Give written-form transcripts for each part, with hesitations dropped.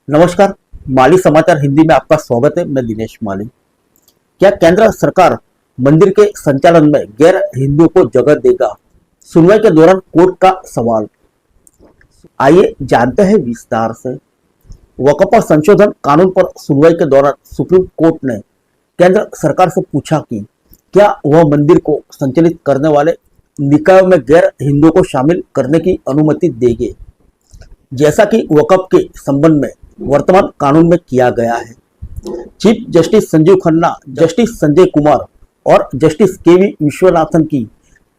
नमस्कार। माली समाचार हिंदी में आपका स्वागत है। मैं दिनेश माली। क्या केंद्र सरकार मंदिर के संचालन में गैर हिंदुओं को जगह देगा? सुनवाई के दौरान कोर्ट का सवाल। आइए जानते हैं विस्तार से। वक्फ संशोधन कानून पर सुनवाई के दौरान सुप्रीम कोर्ट ने केंद्र सरकार से पूछा कि क्या वह मंदिर को संचालित करने वाले निकायों में गैर हिंदुओं को शामिल करने की अनुमति देंगे, जैसा कि वक्फ के संबंध में वर्तमान कानून में किया गया है। Chief justice Sanjeev Khanna, justice Sanjay Kumar और जस्टिस केवी विश्वनाथन की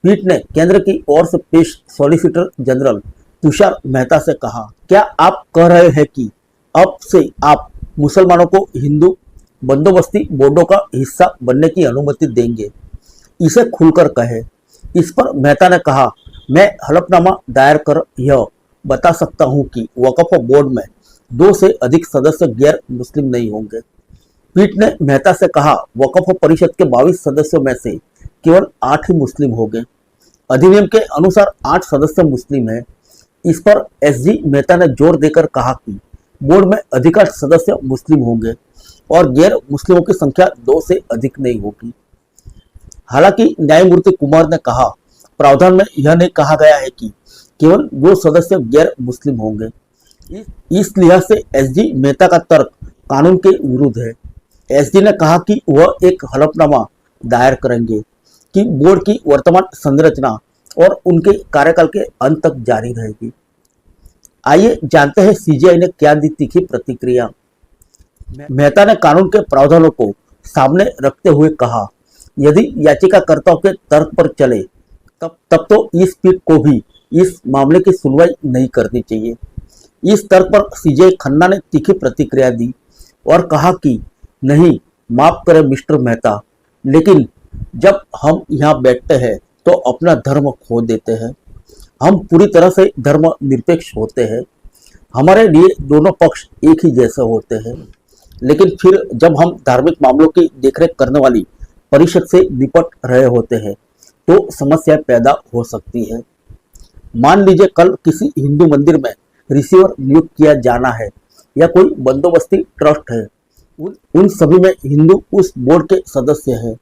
पीठ ने केंद्र की ओर से पेश सॉलिसिटर जनरल तुषार मेहता से कहा, क्या आप कह रहे हैं कि अब से आप मुसलमानों को हिंदू बंदोबस्ती बोर्डों का हिस्सा बनने की अनुमति देंगे? इसे खुलकर कहे। इस पर मेहता ने कहा, मैं हलफनामा दायर कर यह बता सकता हूं कि वक्फ बोर्ड में 2 से अधिक सदस्य गैर मुस्लिम नहीं होंगे। पीठ ने मेहता से कहा, वक्फ परिषद के 22 सदस्यों में से केवल 8 ही मुस्लिम होंगे। अधिनियम के अनुसार 8 सदस्य मुस्लिम हैं। इस पर एसजी मेहता ने जोर देकर कहा कि बोर्ड में अधिकांश सदस्य मुस्लिम होंगे और गैर मुस्लिमों की संख्या 2 से अधिक नहीं होगी। हालांकि न्यायमूर्ति कुमार ने कहा, प्रावधान में यह नहीं कहा गया है कि केवल 2 सदस्य गैर मुस्लिम होंगे। इस लिहाज से एसजी मेहता का तर्क कानून के विरुद्ध है। एसजी ने कहा कि वह एक हलफनामा दायर करेंगे कि बोर्ड की वर्तमान संरचना और उनके कार्यकाल के अंत तक जारी रहेगी। आइए जानते हैं सीजेआई ने क्या दी तीखी प्रतिक्रिया। मेहता ने कानून के प्रावधानों को सामने रखते हुए कहा, यदि याचिकाकर्ताओं के तर्क पर चले तब तो इस पीठ को भी इस मामले की सुनवाई नहीं करनी चाहिए। इस तर्क पर सीजे खन्ना ने तीखी प्रतिक्रिया दी और कहा कि नहीं, माफ करें मिस्टर मेहता, लेकिन जब हम यहाँ बैठते हैं तो अपना धर्म खो देते हैं। हम पूरी तरह से धर्म निरपेक्ष होते हैं। हमारे लिए दोनों पक्ष एक ही जैसे होते हैं, लेकिन फिर जब हम धार्मिक मामलों की देखरेख करने वाली परिषद से निपट रहे होते हैं तो समस्या पैदा हो सकती है। मान लीजिए कल किसी हिंदू मंदिर में रिसीवर नियुक्त किया जाना है या कोई बंदोबस्ती ट्रस्ट है, उन सभी में हिंदू उस बोर्ड के सदस्य हैं।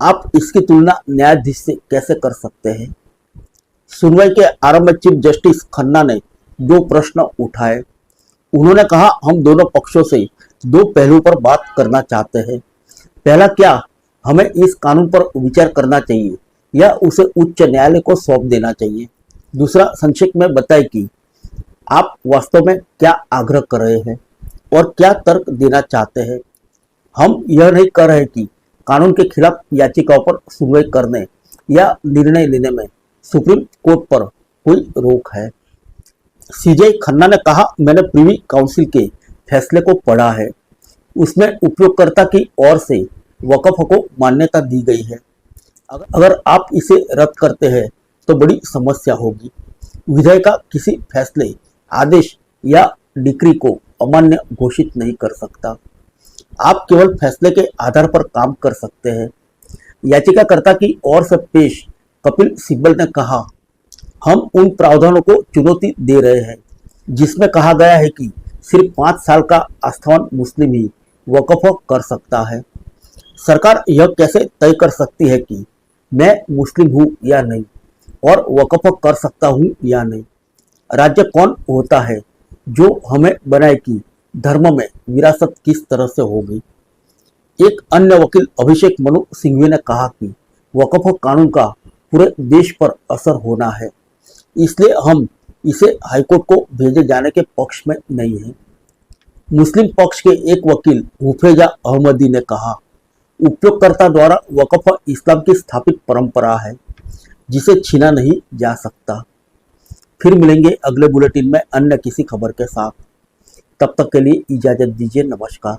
आप इसकी तुलना न्यायाधीश से कैसे कर सकते हैं? सुनवाई के आरंभ में चीफ जस्टिस खन्ना ने 2 प्रश्न उठाए। उन्होंने कहा, हम दोनों पक्षों से 2 पहलुओं पर बात करना चाहते हैं। पहला, क्या हमें इस कानून पर विचार करना चाहिए या उसे उच्च न्यायालय को सौंप देना चाहिए? दूसरा, संक्षेप में बताएं कि आप वास्तव में क्या आग्रह कर रहे हैं और क्या तर्क देना चाहते हैं। हम यह नहीं कर रहे कि कानून के खिलाफ याचिकाओं पर सुनवाई करने या निर्णय लेने में सुप्रीम कोर्ट पर कोई रोक है। सीजे खन्ना ने कहा, मैंने प्रीवी काउंसिल के फैसले को पढ़ा है। उसमें उपयोगकर्ता की ओर से वक्फ को मान्यता दी गई है। अगर आप इसे रद्द करते हैं तो बड़ी समस्या होगी। विधेयक का किसी फैसले, आदेश या डिक्री को अमान्य घोषित नहीं कर सकता। आप केवल फैसले के आधार पर काम कर सकते हैं। याचिकाकर्ता की ओर से पेश कपिल सिब्बल ने कहा, हम उन प्रावधानों को चुनौती दे रहे हैं जिसमें कहा गया है कि सिर्फ 5 साल का आस्थावान मुस्लिम ही वक्फ कर सकता है। सरकार यह कैसे तय कर सकती है कि मैं मुस्लिम हूं या नहीं और वक्फ कर सकता हूं या नहीं? राज्य कौन होता है जो हमें बनाए कि धर्म में विरासत किस तरह से होगी? एक अन्य वकील अभिषेक मनु सिंघवी ने कहा कि वक्फ कानून का पूरे देश पर असर होना है, इसलिए हम इसे हाईकोर्ट को भेजे जाने के पक्ष में नहीं है। मुस्लिम पक्ष के एक वकील हुफेजा अहमदी ने कहा, उपयोगकर्ता द्वारा वक्फ इस्लाम की स्थापित परंपरा है जिसे छीना नहीं जा सकता। फिर मिलेंगे अगले बुलेटिन में अन्य किसी खबर के साथ। तब तक के लिए इजाजत दीजिए। नमस्कार।